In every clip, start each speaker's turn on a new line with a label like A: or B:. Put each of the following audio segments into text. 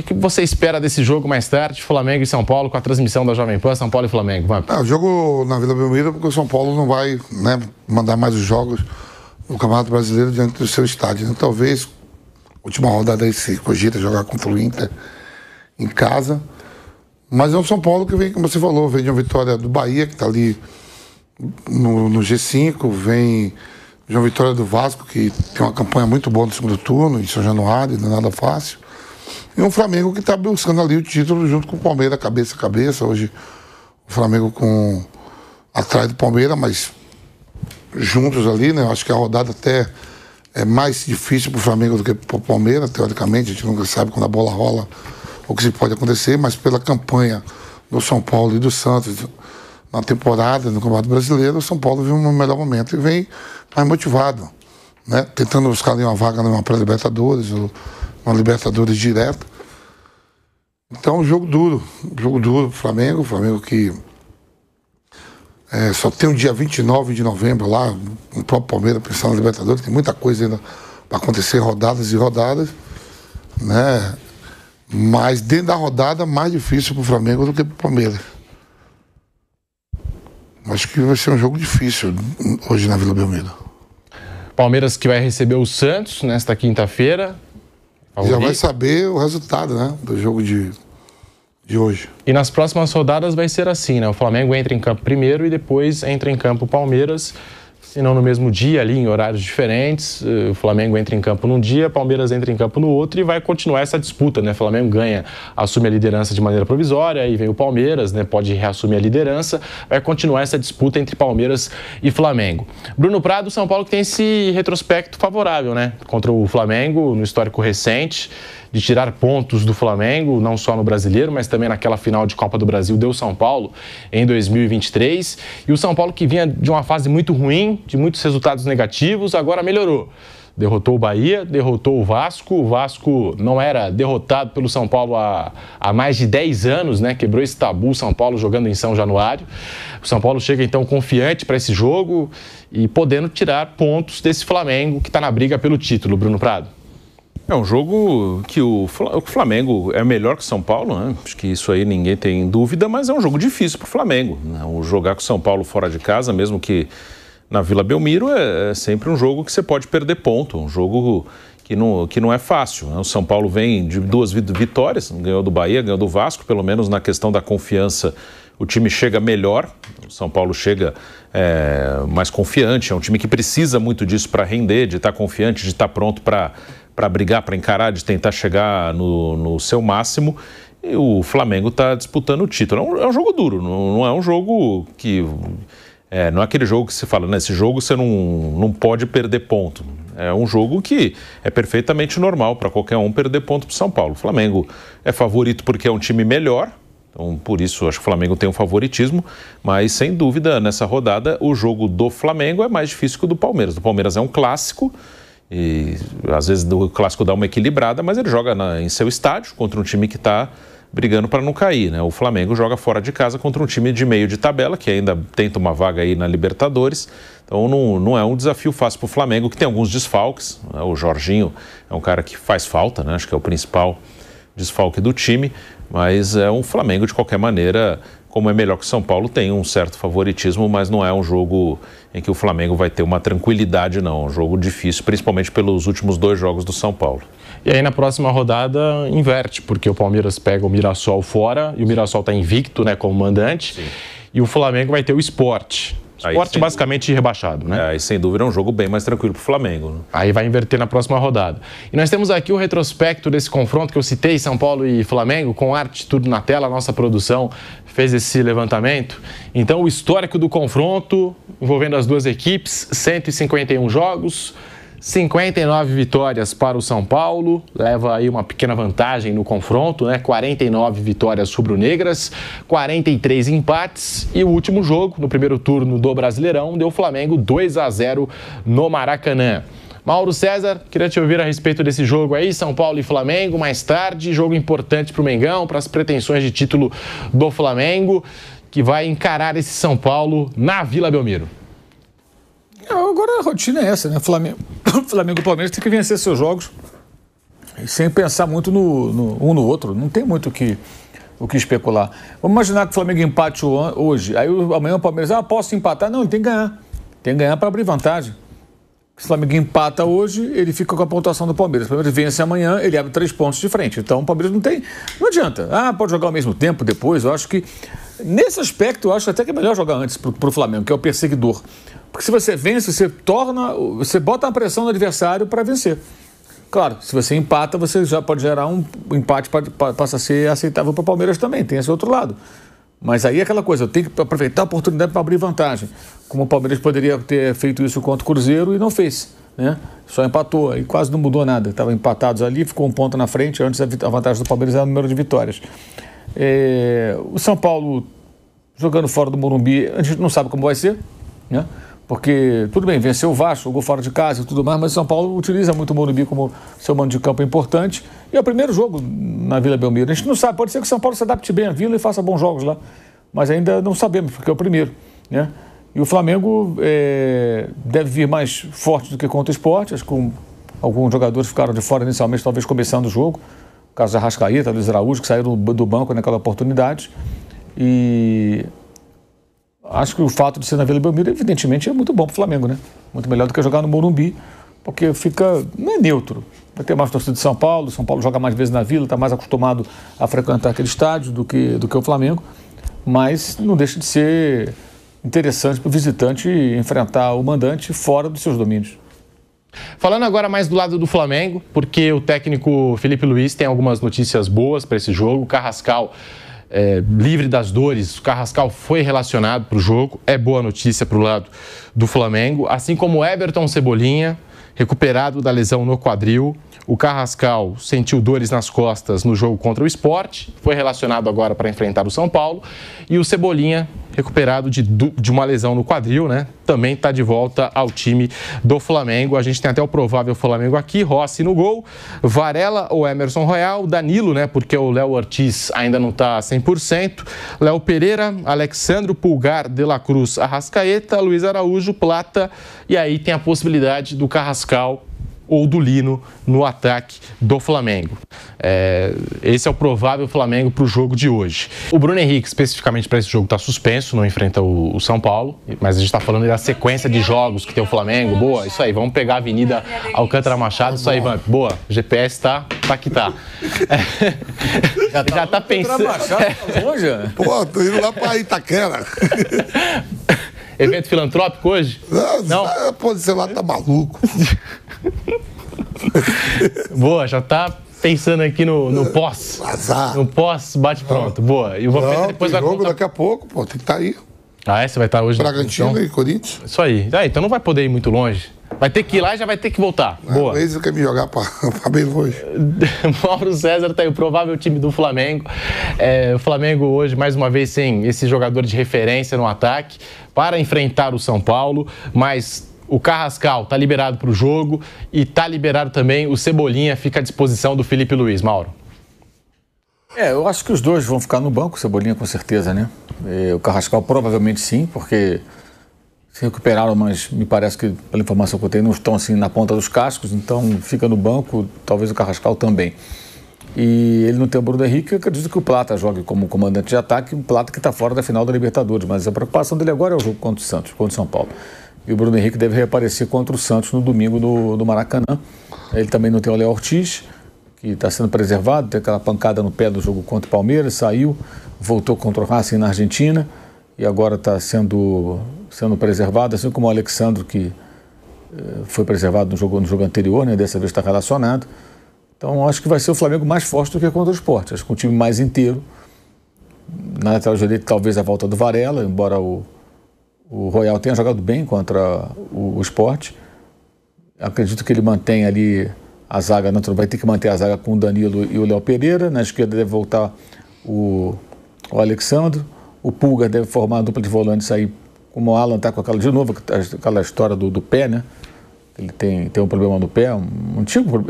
A: O que você espera desse jogo mais tarde, Flamengo e São Paulo, com a transmissão da Jovem Pan, São Paulo e Flamengo?
B: O jogo na Vila Belmiro, porque o São Paulo não vai, né, mandar mais os jogos no Campeonato Brasileiro diante do seu estádio. Então, talvez, última rodada aí se cogita jogar contra o Inter em casa. Mas é um São Paulo que vem, como você falou, vem de uma vitória do Bahia, que está ali no G5, vem de uma vitória do Vasco, que tem uma campanha muito boa no segundo turno, em São Januário, não é nada fácil. E um Flamengo que está buscando ali o título junto com o Palmeiras, cabeça a cabeça. Hoje o Flamengo atrás do Palmeiras, mas juntos ali, né? Eu acho que a rodada até é mais difícil para o Flamengo do que para o Palmeiras, teoricamente. A gente nunca sabe quando a bola rola o que se pode acontecer, mas pela campanha do São Paulo e do Santos na temporada, no Campeonato Brasileiro, o São Paulo vive um melhor momento e vem mais motivado, né? Tentando buscar ali uma vaga numa pré-Libertadores, uma Libertadores direta. Então, jogo duro pro Flamengo. O Flamengo que só tem o dia 29 de novembro lá, no próprio Palmeiras, pensando na Libertadores, tem muita coisa ainda para acontecer, rodadas e rodadas, né? Mas dentro da rodada, mais difícil pro Flamengo do que pro Palmeiras. Acho que vai ser um jogo difícil hoje na Vila Belmiro.
A: Palmeiras que vai receber o Santos nesta quinta-feira.
B: Já vai saber o resultado, né, do jogo de hoje.
A: E nas próximas rodadas vai ser assim, né? O Flamengo entra em campo primeiro e depois entra em campo o Palmeiras, se não no mesmo dia, ali em horários diferentes. O Flamengo entra em campo num dia, o Palmeiras entra em campo no outro e vai continuar essa disputa, né? O Flamengo ganha, assume a liderança de maneira provisória, aí vem o Palmeiras, né? Pode reassumir a liderança, vai continuar essa disputa entre Palmeiras e Flamengo. Bruno Prado, São Paulo que tem esse retrospecto favorável, né? Contra o Flamengo no histórico recente, de tirar pontos do Flamengo, não só no Brasileiro, mas também naquela final de Copa do Brasil deu São Paulo em 2023. E o São Paulo que vinha de uma fase muito ruim, de muitos resultados negativos, agora melhorou. Derrotou o Bahia, derrotou o Vasco. O Vasco não era derrotado pelo São Paulo há mais de 10 anos, né? Quebrou esse tabu, São Paulo jogando em São Januário. O São Paulo chega então confiante para esse jogo e podendo tirar pontos desse Flamengo que está na briga pelo título, Bruno Prado.
C: É um jogo que o Flamengo é melhor que o São Paulo, né? Acho que isso aí ninguém tem dúvida, mas é um jogo difícil para o Flamengo, né? O jogar com o São Paulo fora de casa, mesmo que na Vila Belmiro, é sempre um jogo que você pode perder ponto, um jogo que não é fácil, né? O São Paulo vem de 2 vitórias, ganhou do Bahia, ganhou do Vasco, pelo menos na questão da confiança o time chega melhor, o São Paulo chega mais confiante, é um time que precisa muito disso para render, de estar confiante, de estar pronto para brigar, para encarar, de tentar chegar no seu máximo. E o Flamengo está disputando o título. É um jogo duro, não é um jogo que... não é aquele jogo que se fala, nesse jogo você não pode perder ponto. É um jogo que é perfeitamente normal para qualquer um perder ponto para o São Paulo. O Flamengo é favorito porque é um time melhor, então por isso acho que o Flamengo tem um favoritismo, mas sem dúvida nessa rodada o jogo do Flamengo é mais difícil que o do Palmeiras. O Palmeiras é um clássico, e às vezes o clássico dá uma equilibrada, mas ele joga em seu estádio contra um time que está brigando para não cair, né? O Flamengo joga fora de casa contra um time de meio de tabela, que ainda tenta uma vaga aí na Libertadores. Então não é um desafio fácil para o Flamengo, que tem alguns desfalques, né? O Jorginho é um cara que faz falta, né? Acho que é o principal desfalque do time, mas é um Flamengo de qualquer maneira, como é melhor que o São Paulo, tem um certo favoritismo, mas não é um jogo em que o Flamengo vai ter uma tranquilidade, não. É um jogo difícil, principalmente pelos últimos 2 jogos do São Paulo.
A: E aí na próxima rodada inverte, porque o Palmeiras pega o Mirassol fora, e o Mirassol está invicto, né, como mandante. Sim. E o Flamengo vai ter o Sport. Sport basicamente rebaixado, né?
C: Aí sem dúvida é um jogo bem mais tranquilo para o Flamengo, né?
A: Aí vai inverter na próxima rodada. E nós temos aqui o retrospecto desse confronto que eu citei, São Paulo e Flamengo, com arte tudo na tela. A nossa produção fez esse levantamento. Então o histórico do confronto envolvendo as duas equipes, 151 jogos, 59 vitórias para o São Paulo, leva aí uma pequena vantagem no confronto, né? 49 vitórias rubro-negras, 43 empates e o último jogo, no primeiro turno do Brasileirão, deu Flamengo 2-0 no Maracanã. Mauro César, queria te ouvir a respeito desse jogo aí, São Paulo e Flamengo, mais tarde, jogo importante para o Mengão, para as pretensões de título do Flamengo, que vai encarar esse São Paulo na Vila Belmiro.
D: Agora a rotina é essa, né? Flamengo e Palmeiras tem que vencer seus jogos sem pensar muito um no outro. Não tem muito o que especular. Vamos imaginar que o Flamengo empate hoje. Aí amanhã o Palmeiras, posso empatar? Não, ele tem que ganhar. Tem que ganhar para abrir vantagem. Se o Flamengo empata hoje, ele fica com a pontuação do Palmeiras. O Palmeiras vence amanhã, ele abre 3 pontos de frente. Então o Palmeiras não adianta. Pode jogar ao mesmo tempo, depois. Eu acho que, nesse aspecto, eu acho até que é melhor jogar antes para o Flamengo, que é o perseguidor. Porque se você vence, você bota a pressão no adversário para vencer. Claro, se você empata, você já pode gerar um empate, passa a ser aceitável para o Palmeiras também, tem esse outro lado. Mas aí é aquela coisa, eu tenho que aproveitar a oportunidade para abrir vantagem. Como o Palmeiras poderia ter feito isso contra o Cruzeiro e não fez, né? Só empatou, aí quase não mudou nada. Estavam empatados ali, ficou um ponto na frente, antes a vantagem do Palmeiras era o número de vitórias. O São Paulo jogando fora do Morumbi, a gente não sabe como vai ser, né? Porque, tudo bem, venceu o Vasco, jogou fora de casa e tudo mais, mas o São Paulo utiliza muito o Morumbi como seu mando de campo importante. E é o primeiro jogo na Vila Belmiro. A gente não sabe, pode ser que o São Paulo se adapte bem à Vila e faça bons jogos lá. Mas ainda não sabemos, porque é o primeiro, né? E o Flamengo deve vir mais forte do que contra o Sport. Acho que alguns jogadores ficaram de fora inicialmente, talvez começando o jogo. O caso de Arrascaeta, Luiz Araújo, que saíram do banco naquela oportunidade. E acho que o fato de ser na Vila Belmiro, evidentemente, é muito bom para o Flamengo, né? Muito melhor do que jogar no Morumbi, porque não é neutro. Vai ter mais torcida de São Paulo joga mais vezes na Vila, está mais acostumado a frequentar aquele estádio do que o Flamengo, mas não deixa de ser interessante para o visitante enfrentar o mandante fora dos seus domínios.
A: Falando agora mais do lado do Flamengo, porque o técnico Felipe Luiz tem algumas notícias boas para esse jogo. O Carrascal livre das dores, o Carrascal foi relacionado para o jogo, é boa notícia para o lado do Flamengo, assim como o Everton Cebolinha, recuperado da lesão no quadril. O Carrascal sentiu dores nas costas no jogo contra o Sport, foi relacionado agora para enfrentar o São Paulo. E o Cebolinha, recuperado de uma lesão no quadril, né? Também está de volta ao time do Flamengo. A gente tem até o provável Flamengo aqui: Rossi no gol, Varela ou Emerson Royal, Danilo, né? Porque o Léo Ortiz ainda não está 100%, Léo Pereira, Alexandro, Pulgar, De La Cruz, Arrascaeta, Luiz Araújo, Plata. E aí tem a possibilidade do Carrascal ou do Lino no ataque do Flamengo. Esse é o provável Flamengo para o jogo de hoje. O Bruno Henrique, especificamente para esse jogo, está suspenso, não enfrenta o São Paulo, mas a gente está falando da sequência de jogos que tem o Flamengo. Boa, isso aí, vamos pegar a Avenida Alcântara Machado, isso aí, Vamp. Boa, o GPS tá que tá. Já tá pensando...
D: Longe?
B: Pô, tô indo lá para Itaquera.
A: Evento filantrópico hoje?
B: Não? Pô, esse celular tá maluco.
A: Boa, já tá pensando aqui no pós.
B: Azar.
A: No pós, bate pronto. Boa. E o Vampeta depois vai
B: jogo
A: contar...
B: daqui a pouco, pô, tem que estar aí.
A: Você vai estar hoje?
B: Bragantino e Corinthians.
A: Isso aí. Então não vai poder ir muito longe. Vai ter que ir lá e já vai ter que voltar. Boa.
B: O Ex quer me jogar para bem longe.
A: Mauro César tá aí, o provável time do Flamengo. O Flamengo hoje, mais uma vez, sem esse jogador de referência no ataque para enfrentar o São Paulo, mas o Carrascal tá liberado para o jogo e tá liberado também o Cebolinha, fica à disposição do Felipe Luiz. Mauro.
D: Eu acho que os dois vão ficar no banco, o Cebolinha com certeza, né? O Carrascal provavelmente sim, porque se recuperaram, mas me parece que, pela informação que eu tenho, não estão assim na ponta dos cascos, então fica no banco, talvez o Carrascal também. E ele não tem o Bruno Henrique, eu acredito que o Plata jogue como comandante de ataque, o Plata que está fora da final da Libertadores, mas a preocupação dele agora é o jogo contra o Santos, contra o São Paulo. E o Bruno Henrique deve reaparecer contra o Santos no domingo do Maracanã. Ele também não tem o Léo Ortiz, que está sendo preservado, tem aquela pancada no pé do jogo contra o Palmeiras, saiu, voltou contra o Racing na Argentina e agora está sendo preservado, assim como o Alexandre, que foi preservado no jogo anterior, né? Dessa vez está relacionado. Então acho que vai ser o Flamengo mais forte do que contra o Sport, acho que um time mais inteiro. Na lateral direita talvez a volta do Varela, embora o Royal tenha jogado bem contra o Sport. Acredito que ele mantém ali a zaga, não vai ter que manter a zaga com o Danilo e o Léo Pereira. Na esquerda deve voltar o Alexandre. O Pulgar deve formar a dupla de volantes aí, como o Alan está com aquela história do pé, né? Ele tem um problema no pé, um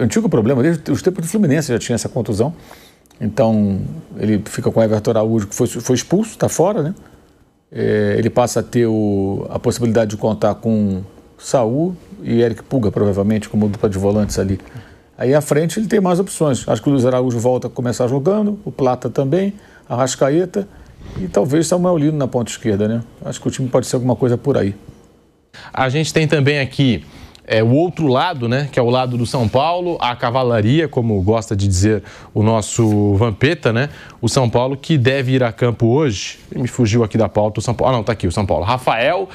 D: antigo problema, desde os tempos do Fluminense já tinha essa contusão. Então ele fica com o Everton Araújo, que foi expulso, está fora, né? Ele passa a ter a possibilidade de contar com Saul e Eric Pulga, provavelmente, como dupla de volantes ali Aí à frente ele tem mais opções. Acho que o Luiz Araújo volta a começar jogando, o Plata também, a Arrascaeta e talvez Samuel Lino na ponta esquerda, né? Acho que o time pode ser alguma coisa por aí.
A: A gente tem também aqui o outro lado, né, que é o lado do São Paulo, a cavalaria, como gosta de dizer o nosso Vampeta, né? O São Paulo que deve ir a campo hoje. Me fugiu aqui da pauta o São Paulo. Ah, não, tá aqui o São Paulo. Rafael,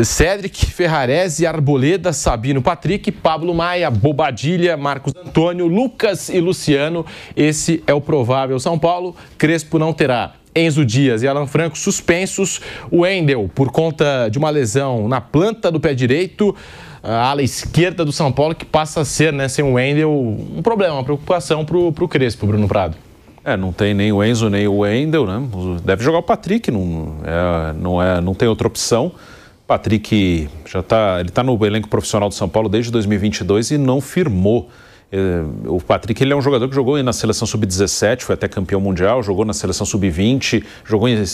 A: Cédric, Ferrarese, Arboleda, Sabino, Patrick, Pablo Maia, Bobadilha, Marcos Antônio, Lucas e Luciano. Esse é o provável São Paulo. Crespo não terá Enzo Dias e Alan Franco suspensos. O Wendel, por conta de uma lesão na planta do pé direito, a ala esquerda do São Paulo, que passa a ser, né, sem o Wendel, um problema, uma preocupação pro Crespo, Bruno Prado.
C: Não tem nem o Enzo nem o Wendel, né? Deve jogar o Patrick, não tem outra opção. Patrick ele tá no elenco profissional do São Paulo desde 2022 e não firmou. O Patrick, ele é um jogador que jogou na seleção sub-17, foi até campeão mundial, jogou na seleção sub-20,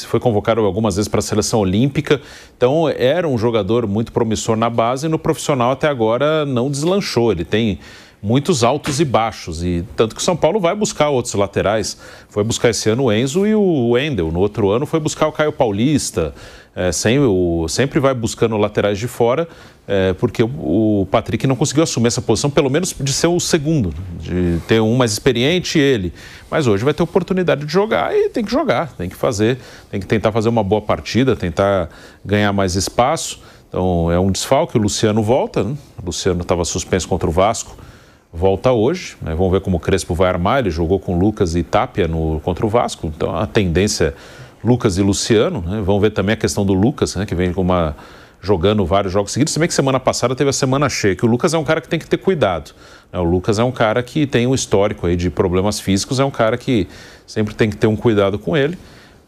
C: foi convocado algumas vezes para a seleção olímpica. Então era um jogador muito promissor na base e no profissional até agora não deslanchou. Ele tem muitos altos e baixos, e tanto que o São Paulo vai buscar outros laterais. Foi buscar esse ano o Enzo e o Wendel. No outro ano foi buscar o Caio Paulista. Sempre vai buscando laterais de fora, porque o Patrick não conseguiu assumir essa posição, pelo menos de ser o segundo, de ter um mais experiente, ele. Mas hoje vai ter oportunidade de jogar e tem que jogar, tem que tentar fazer uma boa partida, tentar ganhar mais espaço. Então é um desfalque, o Luciano volta, né? O Luciano estava suspenso contra o Vasco, volta hoje, né? Vamos ver como o Crespo vai armar. Ele jogou com Lucas e Tapia contra o Vasco, então a tendência Lucas e Luciano, né? Vamos ver também a questão do Lucas, né? Que vem jogando vários jogos seguidos, se bem que semana passada teve a semana cheia, que o Lucas é um cara que tem que ter cuidado, né? O Lucas é um cara que tem um histórico aí de problemas físicos, é um cara que sempre tem que ter um cuidado com ele,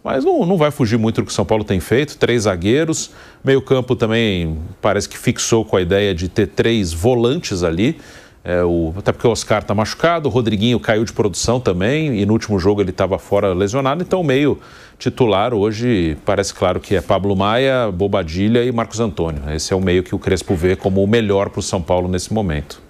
C: mas não vai fugir muito do que o São Paulo tem feito. 3 zagueiros, meio campo também parece que fixou com a ideia de ter 3 volantes ali. Até porque o Oscar está machucado, o Rodriguinho caiu de produção também e no último jogo ele estava fora lesionado, então o meio titular hoje parece claro que é Pablo Maia, Bobadilha e Marcos Antônio. Esse é o meio que o Crespo vê como o melhor para o São Paulo nesse momento.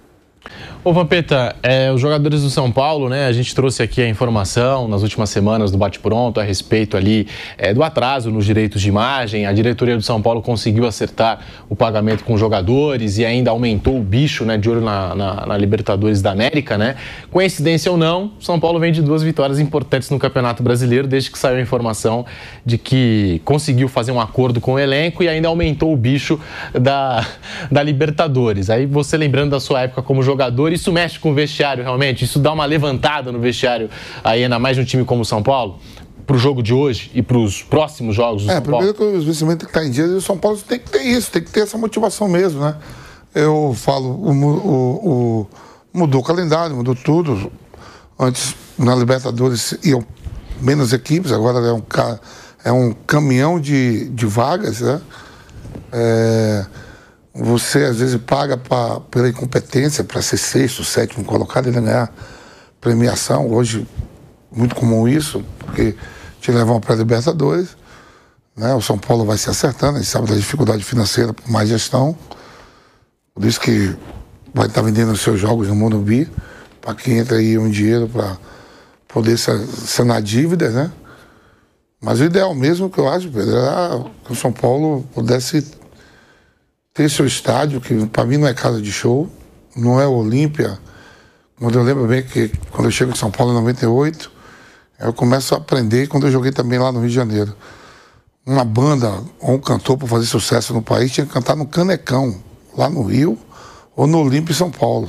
A: Ô Vampeta, os jogadores do São Paulo, né, a gente trouxe aqui a informação nas últimas semanas do Bate-Pronto a respeito ali do atraso nos direitos de imagem. A diretoria do São Paulo conseguiu acertar o pagamento com jogadores e ainda aumentou o bicho, né, de olho na Libertadores da América, né? Coincidência ou não, o São Paulo vem de 2 vitórias importantes no Campeonato Brasileiro, desde que saiu a informação de que conseguiu fazer um acordo com o elenco e ainda aumentou o bicho da Libertadores. Aí você, lembrando da sua época como jogador, isso mexe com o vestiário realmente? Isso dá uma levantada no vestiário, aí ainda mais de um time como o São Paulo, para o jogo de hoje e para os próximos jogos do São Paulo?
B: Primeiro que os vencimentos que estão em dia, o São Paulo tem que ter isso, tem que ter essa motivação mesmo, né? Eu falo, mudou o calendário, mudou tudo. Antes, na Libertadores, iam menos equipes, agora é um caminhão de vagas, né? Você às vezes paga pela incompetência para ser 6º, 7º colocado e não ganhar premiação. Hoje, muito comum isso, porque te levam para a Libertadores, né? O São Paulo vai se acertando, a gente sabe da dificuldade financeira por mais gestão. Por isso que vai estar vendendo os seus jogos no Morumbi, para que entre aí um dinheiro para poder sanar dívidas, né? Mas o ideal mesmo que eu acho, Pedro, era que o São Paulo pudesse ter seu estádio, que para mim não é casa de show, não é Olímpia. Quando eu lembro bem que quando eu chego em São Paulo em 98, eu começo a aprender quando eu joguei também lá no Rio de Janeiro. Uma banda ou um cantor para fazer sucesso no país tinha que cantar no Canecão, lá no Rio, ou no Olímpia em São Paulo.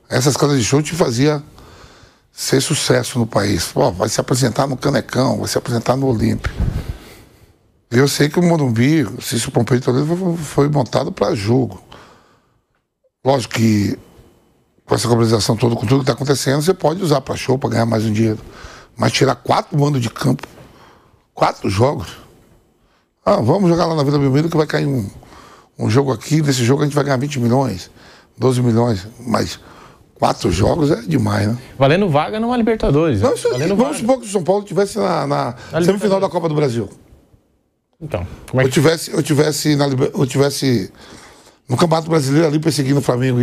B: Essas casas de show te fazia ser sucesso no país. Vai se apresentar no Canecão, vai se apresentar no Olímpia. Eu sei que o Morumbi, o Cícero Pompeu de Toledo, foi montado para jogo. Lógico que com essa globalização toda, com tudo que está acontecendo, você pode usar para show, para ganhar mais um dinheiro. Mas tirar 4 mandos de campo, 4 jogos. Vamos jogar lá na Vila Belmiro que vai cair um jogo aqui, nesse jogo a gente vai ganhar 20 milhões, 12 milhões, mas 4 jogos é demais, né?
A: Valendo vaga numa Libertadores.
B: Não, vamos supor que o São Paulo estivesse na semifinal da Copa do Brasil.
A: Então, como é que...
B: eu tivesse no Campeonato Brasileiro ali perseguindo o Flamengo.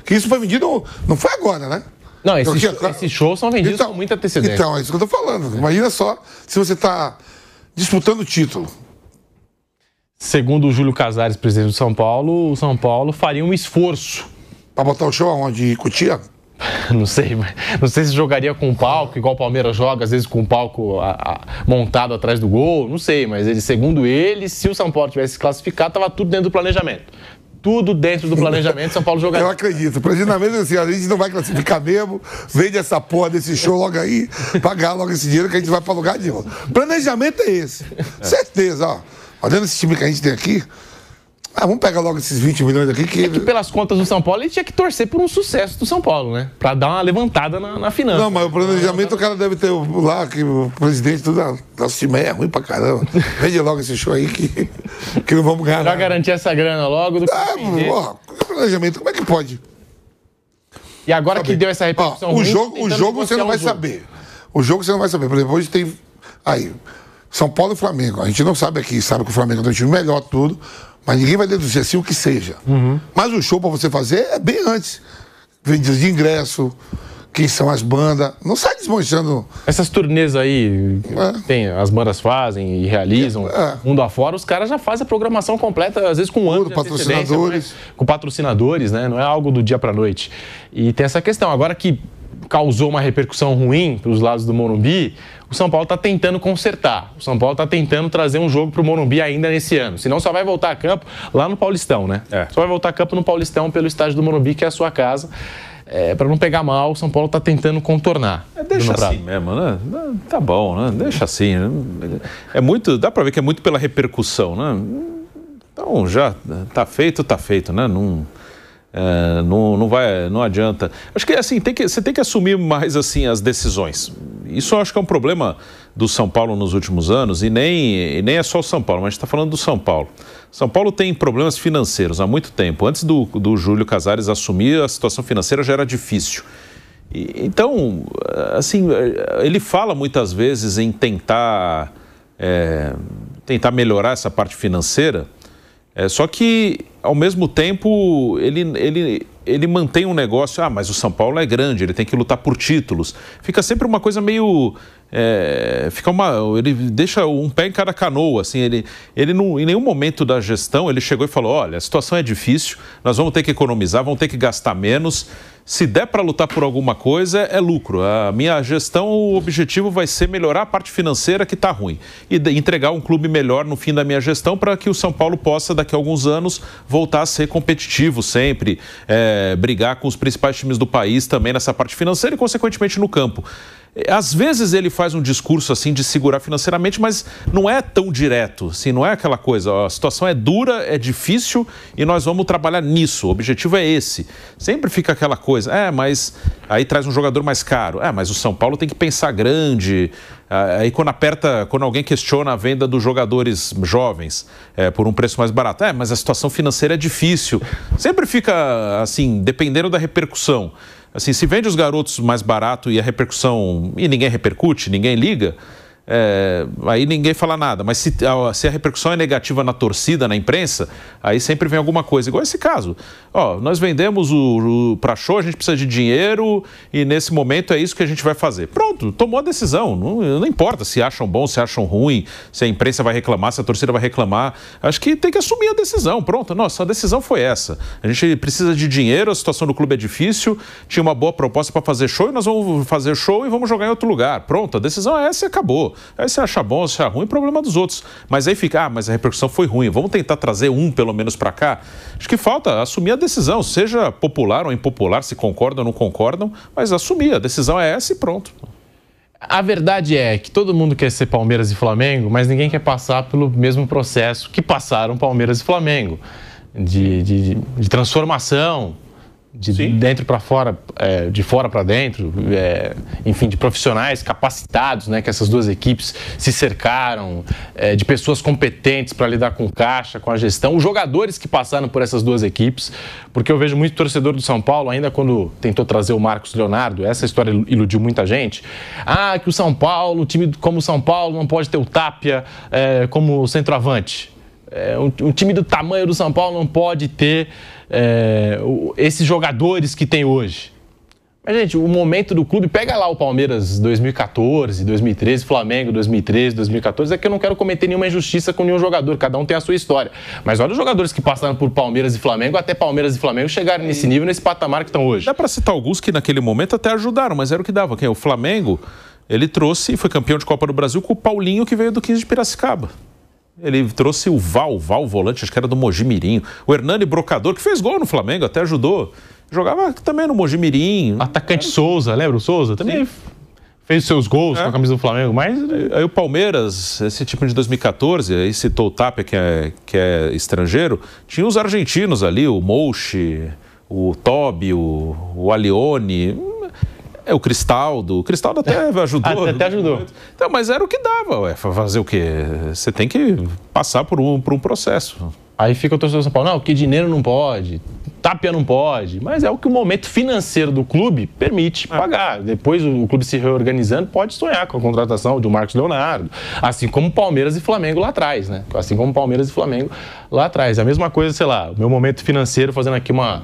B: Que isso foi vendido, não foi agora, né?
A: Não, esses shows são vendidos com muita antecedência.
B: Então, é isso que eu tô falando. Imagina só se você tá disputando o título.
A: Segundo o Júlio Casares, presidente do São Paulo, o São Paulo faria um esforço.
B: Pra botar o show aonde? Em Cotia?
A: Não sei, mas não sei se jogaria com palco, igual o Palmeiras joga, às vezes com palco montado atrás do gol, não sei, mas segundo ele, se o São Paulo tivesse se classificado, estava tudo dentro do planejamento. Tudo dentro do planejamento, São Paulo jogaria.
B: Eu acredito. O planejamento é assim, a gente não vai classificar mesmo, vende essa porra desse show logo aí, pagar logo esse dinheiro que a gente vai pra lugar nenhum. Planejamento é esse. Certeza, ó. Olhando esse time que a gente tem aqui, vamos pegar logo esses 20 milhões aqui que...
A: É que pelas contas do São Paulo, ele tinha que torcer por um sucesso do São Paulo, né? Pra dar uma levantada na finança.
B: Não, mas o planejamento o cara deve ter lá, que o presidente, tudo, nosso time é ruim pra caramba. Vende logo esse show aí que não vamos ganhar.
A: Melhor garantir essa grana logo do que...
B: Planejamento, como é que pode?
A: E agora que deu essa repercussão
B: o jogo você não vai saber. O jogo você não vai saber. Por exemplo, hoje tem... Aí, São Paulo e Flamengo. A gente não sabe aqui, sabe que o Flamengo tem um time melhor, tudo... Mas ninguém vai deduzir assim o que seja. Mas o show pra você fazer é bem antes. Vendidas de ingresso, quem são as bandas. Não sai desmanchando.
A: Essas turnês aí, tem, as bandas fazem e realizam. Mundo afora, os caras já fazem a programação completa, às vezes com anos de
B: patrocinadores.
A: Com patrocinadores, né? Não é algo do dia pra noite. E tem essa questão. Agora que causou uma repercussão ruim para os lados do Morumbi, o São Paulo está tentando consertar. O São Paulo está tentando trazer um jogo para o Morumbi ainda nesse ano. Senão só vai voltar a campo lá no Paulistão, né? Só vai voltar a campo no Paulistão pelo estádio do Morumbi, que é a sua casa. Para não pegar mal, o São Paulo está tentando contornar.
C: Deixa assim mesmo, né? Tá bom, né? Deixa assim. Né? É muito, dá para ver que é muito pela repercussão, né? Então já tá feito, né? Não adianta. Acho que assim, você tem que assumir mais assim as decisões. Isso eu acho que é um problema do São Paulo nos últimos anos, e nem é só o São Paulo, mas a gente está falando do São Paulo. São Paulo tem problemas financeiros há muito tempo. Antes do Júlio Casares assumir, a situação financeira já era difícil. Então, assim, ele fala muitas vezes em tentar melhorar essa parte financeira. Só que, ao mesmo tempo, ele mantém um negócio, mas o São Paulo é grande, ele tem que lutar por títulos. Fica sempre uma coisa meio... ele deixa um pé em cada canoa, assim, ele não, em nenhum momento da gestão ele chegou e falou, olha, a situação é difícil, nós vamos ter que economizar, vamos ter que gastar menos, se der para lutar por alguma coisa, é lucro. A minha gestão, o objetivo vai ser melhorar a parte financeira que está ruim e entregar um clube melhor no fim da minha gestão para que o São Paulo possa, daqui a alguns anos, voltar a ser competitivo sempre, brigar com os principais times do país também nessa parte financeira e, consequentemente, no campo. Às vezes ele faz um discurso assim de segurar financeiramente, mas não é tão direto, assim, não é aquela coisa, a situação é dura, é difícil e nós vamos trabalhar nisso, o objetivo é esse. Sempre fica aquela coisa, mas aí traz um jogador mais caro, mas o São Paulo tem que pensar grande, aí quando alguém questiona a venda dos jogadores jovens por um preço mais barato, mas a situação financeira é difícil, sempre fica assim, dependendo da repercussão. Assim, se vende os garotos mais barato e a repercussão... E ninguém repercute, ninguém liga, aí ninguém fala nada. Mas se a repercussão é negativa na torcida, na imprensa, aí sempre vem alguma coisa. Igual esse caso. Nós vendemos para show, a gente precisa de dinheiro e nesse momento é isso que a gente vai fazer. Pronto, tomou a decisão. Não importa se acham bom, se acham ruim, se a imprensa vai reclamar, se a torcida vai reclamar. Acho que tem que assumir a decisão. Pronto, nossa, a decisão foi essa. A gente precisa de dinheiro, a situação do clube é difícil, tinha uma boa proposta para fazer show e nós vamos fazer show e vamos jogar em outro lugar. Pronto, a decisão é essa e acabou. Aí se achar bom, se achar ruim, problema dos outros. Mas aí fica, mas a repercussão foi ruim, vamos tentar trazer pelo menos para cá. Acho que falta assumir a decisão, seja popular ou impopular, se concordam ou não concordam, mas assumir, a decisão é essa e pronto.
A: A verdade é que todo mundo quer ser Palmeiras e Flamengo, mas ninguém quer passar pelo mesmo processo que passaram Palmeiras e Flamengo, de transformação, de dentro para fora, de fora para dentro, enfim, de profissionais capacitados, né, que essas duas equipes se cercaram, de pessoas competentes para lidar com caixa, com a gestão, os jogadores que passaram por essas duas equipes, porque eu vejo muito torcedor do São Paulo, ainda quando tentou trazer o Marcos Leonardo, essa história iludiu muita gente, que o São Paulo, um time como o São Paulo não pode ter o Tapia como centroavante. Um time do tamanho do São Paulo não pode ter esses jogadores que tem hoje. Mas, gente, o momento do clube, pega lá o Palmeiras 2014, 2013, Flamengo 2013, 2014, é que eu não quero cometer nenhuma injustiça com nenhum jogador, cada um tem a sua história. Mas olha os jogadores que passaram por Palmeiras e Flamengo, até Palmeiras e Flamengo chegarem nesse nível, nesse patamar que estão hoje.
C: Dá para citar alguns que naquele momento até ajudaram, mas era o que dava. O Flamengo, ele trouxe, foi campeão de Copa do Brasil com o Paulinho, que veio do 15 de Piracicaba. Ele trouxe o Val volante, acho que era do Mojimirim. O Hernani Brocador, que fez gol no Flamengo, até ajudou. Jogava também no Mojimirim.
A: Atacante Souza, lembra o Souza? Também fez seus gols com a camisa do Flamengo, mas...
C: Aí o Palmeiras, esse time de 2014, aí citou o Tapia, que é estrangeiro, tinha os argentinos ali, o Mouchi, o Tobi, o Alione... O Cristaldo. O Cristaldo até ajudou.
A: Até ajudou.
C: Então, mas era o que dava, fazer o quê? Você tem que passar por um processo.
A: Aí fica o torcedor do São Paulo, não, porque dinheiro não pode, Tapia não pode, mas é o que o momento financeiro do clube permite pagar. Depois o clube se reorganizando pode sonhar com a contratação de Marcos Leonardo, assim como Palmeiras e Flamengo lá atrás, né? Assim como Palmeiras e Flamengo lá atrás. A mesma coisa, sei lá, o meu momento financeiro, fazendo aqui uma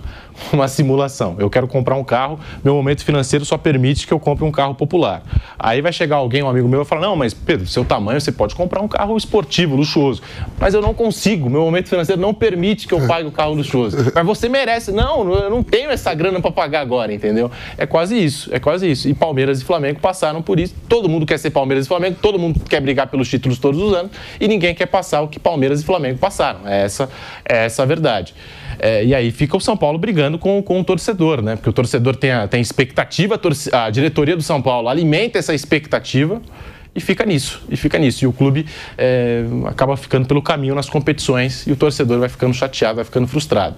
A: simulação. Eu quero comprar um carro, meu momento financeiro só permite que eu compre um carro popular. Aí vai chegar alguém, um amigo meu, e falar, não, mas Pedro, seu tamanho, você pode comprar um carro esportivo, luxuoso. Mas eu não consigo, meu momento financeiro não permite que eu pague o carro luxuoso. Mas você merece. Não, eu não tenho essa grana para pagar agora, entendeu? É quase isso. E Palmeiras e Flamengo passaram por isso. Todo mundo quer ser Palmeiras e Flamengo, todo mundo quer brigar pelos títulos todos os anos e ninguém quer passar o que Palmeiras e Flamengo passaram. É essa a verdade. E aí fica o São Paulo brigando com o torcedor, né? Porque o torcedor tem expectativa, a diretoria do São Paulo alimenta essa expectativa e fica nisso. E o clube acaba ficando pelo caminho nas competições e o torcedor vai ficando chateado, vai ficando frustrado.